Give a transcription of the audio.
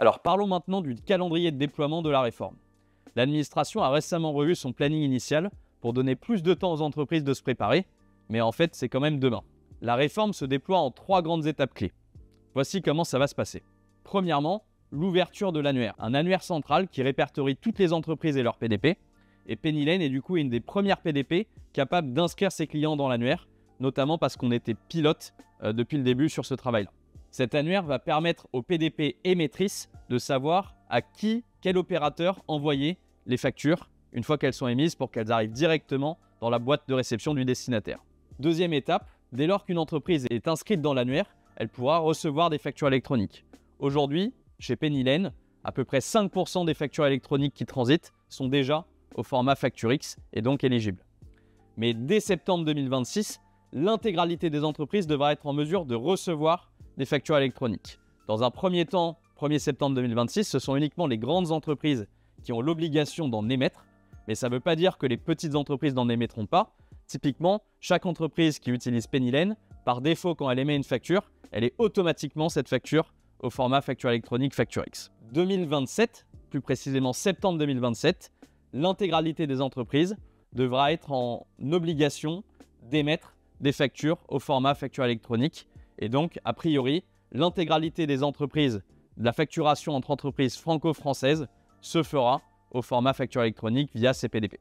Alors parlons maintenant du calendrier de déploiement de la réforme. L'administration a récemment revu son planning initial pour donner plus de temps aux entreprises de se préparer, mais en fait c'est quand même demain. La réforme se déploie en 3 grandes étapes clés. Voici comment ça va se passer. Premièrement, l'ouverture de l'annuaire. Un annuaire central qui répertorie toutes les entreprises et leurs PDP. Et Penny Lane est du coup une des premières PDP capables d'inscrire ses clients dans l'annuaire, notamment parce qu'on était pilote depuis le début sur ce travail-là. Cet annuaire va permettre aux PDP émettrices de savoir à quel opérateur envoyer les factures une fois qu'elles sont émises pour qu'elles arrivent directement dans la boîte de réception du destinataire. Deuxième étape, dès lors qu'une entreprise est inscrite dans l'annuaire, elle pourra recevoir des factures électroniques. Aujourd'hui, chez Penny Lane, à peu près 5% des factures électroniques qui transitent sont déjà au format FactureX et donc éligibles. Mais dès septembre 2026, l'intégralité des entreprises devra être en mesure de recevoir des factures électroniques. Dans un premier temps, 1er septembre 2026, ce sont uniquement les grandes entreprises qui ont l'obligation d'en émettre, mais ça ne veut pas dire que les petites entreprises n'en émettront pas. Typiquement, chaque entreprise qui utilise Penny Lane, par défaut, quand elle émet une facture, elle est automatiquement cette facture au format facture électronique FactureX. 2027, plus précisément septembre 2027, l'intégralité des entreprises devra être en obligation d'émettre des factures au format facture électronique. Et donc, a priori, l'intégralité des entreprises, de la facturation entre entreprises franco-françaises se fera au format facture électronique via CPDP.